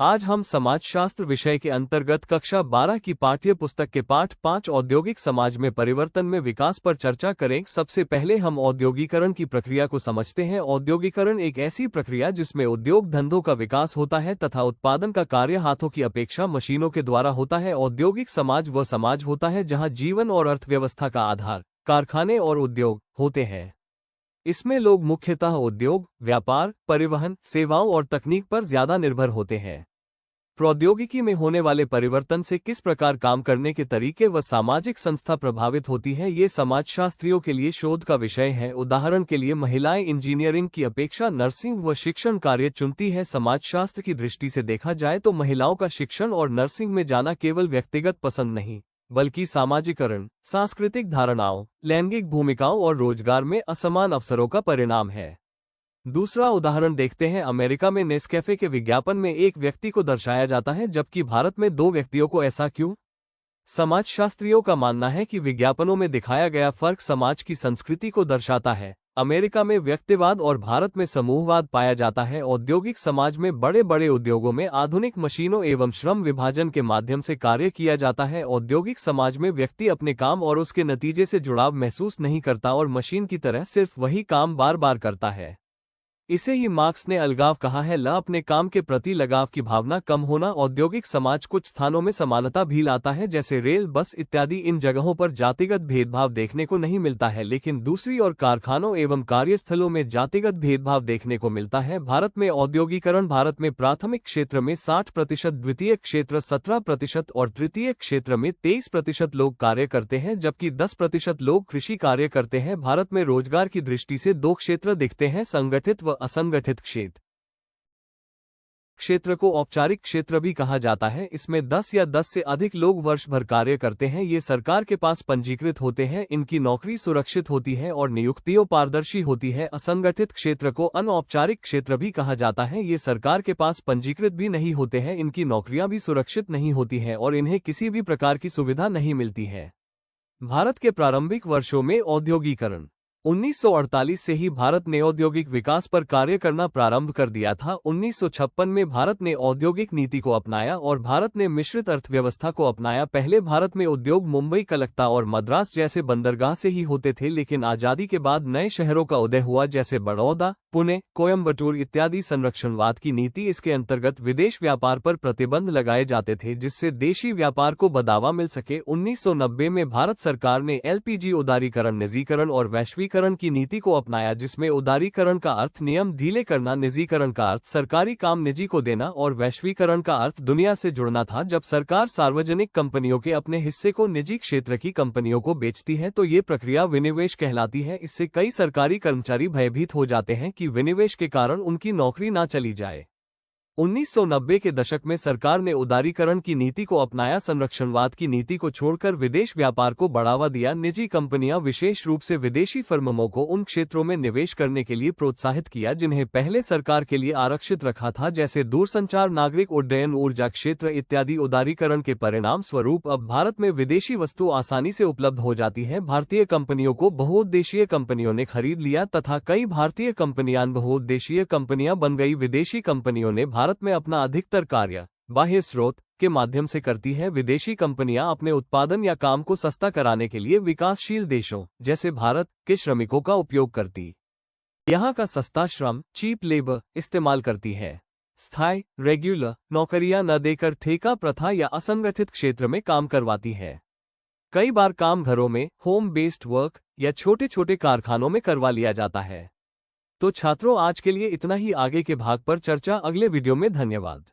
आज हम समाजशास्त्र विषय के अंतर्गत कक्षा 12 की पाठ्य पुस्तक के पाठ 5 औद्योगिक समाज में परिवर्तन में विकास पर चर्चा करें। सबसे पहले हम औद्योगिकरण की प्रक्रिया को समझते हैं। औद्योगिकरण एक ऐसी प्रक्रिया जिसमें उद्योग धंधों का विकास होता है तथा उत्पादन का कार्य हाथों की अपेक्षा मशीनों के द्वारा होता है। औद्योगिक समाज वह समाज होता है जहाँ जीवन और अर्थव्यवस्था का आधार कारखाने और उद्योग होते हैं। इसमें लोग मुख्यतः उद्योग, व्यापार, परिवहन, सेवाओं और तकनीक पर ज्यादा निर्भर होते हैं। प्रौद्योगिकी में होने वाले परिवर्तन से किस प्रकार काम करने के तरीके व सामाजिक संस्था प्रभावित होती है, ये समाजशास्त्रियों के लिए शोध का विषय है। उदाहरण के लिए महिलाएं इंजीनियरिंग की अपेक्षा नर्सिंग व शिक्षण कार्य चुनती है। समाजशास्त्र की दृष्टि से देखा जाए तो महिलाओं का शिक्षण और नर्सिंग में जाना केवल व्यक्तिगत पसंद नहीं बल्कि सामाजिकरण, सांस्कृतिक धारणाओं, लैंगिक भूमिकाओं और रोजगार में असमान अवसरों का परिणाम है। दूसरा उदाहरण देखते हैं। अमेरिका में नेस्कैफे के विज्ञापन में एक व्यक्ति को दर्शाया जाता है जबकि भारत में दो व्यक्तियों को। ऐसा क्यों? समाजशास्त्रियों का मानना है कि विज्ञापनों में दिखाया गया फर्क समाज की संस्कृति को दर्शाता है। अमेरिका में व्यक्तिवाद और भारत में समूहवाद पाया जाता है। औद्योगिक समाज में बड़े बड़े उद्योगों में आधुनिक मशीनों एवं श्रम विभाजन के माध्यम से कार्य किया जाता है। औद्योगिक समाज में व्यक्ति अपने काम और उसके नतीजे से जुड़ाव महसूस नहीं करता और मशीन की तरह सिर्फ वही काम बार बार करता है। इसे ही मार्क्स ने अलगाव कहा है। अपने काम के प्रति लगाव की भावना कम होना। औद्योगिक समाज कुछ स्थानों में समानता भी लाता है, जैसे रेल, बस इत्यादि। इन जगहों पर जातिगत भेदभाव देखने को नहीं मिलता है, लेकिन दूसरी ओर कारखानों एवं कार्यस्थलों में जातिगत भेदभाव देखने को मिलता है। भारत में औद्योगिकरण भारत में प्राथमिक क्षेत्र में 60%, द्वितीय क्षेत्र 17% और तृतीय क्षेत्र में 23% लोग कार्य करते हैं, जबकि 10% लोग कृषि कार्य करते हैं। भारत में रोजगार की दृष्टि से दो क्षेत्र दिखते हैं, संगठित व असंगठित क्षेत्र को औपचारिक क्षेत्र भी कहा जाता है। इसमें 10 या 10 से अधिक लोग वर्ष भर कार्य करते हैं। ये सरकार के पास पंजीकृत होते हैं, इनकी नौकरी सुरक्षित होती है और नियुक्तियों पारदर्शी होती है। असंगठित क्षेत्र को अनौपचारिक क्षेत्र भी कहा जाता है। ये सरकार के पास पंजीकृत भी नहीं होते हैं, इनकी नौकरियां भी सुरक्षित नहीं होती हैं और इन्हें किसी भी प्रकार की सुविधा नहीं मिलती है। भारत के प्रारंभिक वर्षों में औद्योगिकरण 1948 से ही भारत ने औद्योगिक विकास पर कार्य करना प्रारंभ कर दिया था। 1956 में भारत ने औद्योगिक नीति को अपनाया और भारत ने मिश्रित अर्थव्यवस्था को अपनाया। पहले भारत में उद्योग मुंबई, कलकत्ता और मद्रास जैसे बंदरगाह से ही होते थे, लेकिन आजादी के बाद नए शहरों का उदय हुआ, जैसे बड़ौदा, पुणे, कोयम्बटूर इत्यादि। संरक्षणवाद की नीति, इसके अंतर्गत विदेश व्यापार पर प्रतिबंध लगाए जाते थे जिससे देशी व्यापार को बढ़ावा मिल सके। 1990 में भारत सरकार ने एलपीजी उदारीकरण, निजीकरण और वैश्वीकरण की नीति को अपनाया, जिसमें उदारीकरण का अर्थ नियम ढीले करना, निजीकरण का अर्थ सरकारी काम निजी को देना और वैश्वीकरण का अर्थ दुनिया से जुड़ना था। जब सरकार सार्वजनिक कंपनियों के अपने हिस्से को निजी क्षेत्र की कंपनियों को बेचती है तो ये प्रक्रिया विनिवेश कहलाती है। इससे कई सरकारी कर्मचारी भयभीत हो जाते हैं कि विनिवेश के कारण उनकी नौकरी ना चली जाए। 1990 के दशक में सरकार ने उदारीकरण की नीति को अपनाया, संरक्षणवाद की नीति को छोड़कर विदेश व्यापार को बढ़ावा दिया। निजी कंपनियां, विशेष रूप से विदेशी फर्मों को उन क्षेत्रों में निवेश करने के लिए प्रोत्साहित किया जिन्हें पहले सरकार के लिए आरक्षित रखा था, जैसे दूरसंचार, नागरिक उड्डयन, ऊर्जा क्षेत्र इत्यादि। उदारीकरण के परिणाम स्वरूप अब भारत में विदेशी वस्तु आसानी से उपलब्ध हो जाती है। भारतीय कंपनियों को बहुउद्देशीय कंपनियों ने खरीद लिया तथा कई भारतीय कंपनियां बहुउद्देशीय कंपनियां बन गई। विदेशी कंपनियों ने भारत में अपना अधिकतर कार्य बाह्य स्रोत के माध्यम से करती है। विदेशी कंपनियां अपने उत्पादन या काम को सस्ता कराने के लिए विकासशील देशों जैसे भारत के श्रमिकों का उपयोग करती, यहां का सस्ता श्रम, चीप लेबर इस्तेमाल करती है। स्थायी रेगुलर नौकरियां न देकर ठेका प्रथा या असंगठित क्षेत्र में काम करवाती है। कई बार काम घरों में, होम बेस्ड वर्क या छोटे छोटे कारखानों में करवा लिया जाता है। तो छात्रों, आज के लिए इतना ही। आगे के भाग पर चर्चा अगले वीडियो में। धन्यवाद।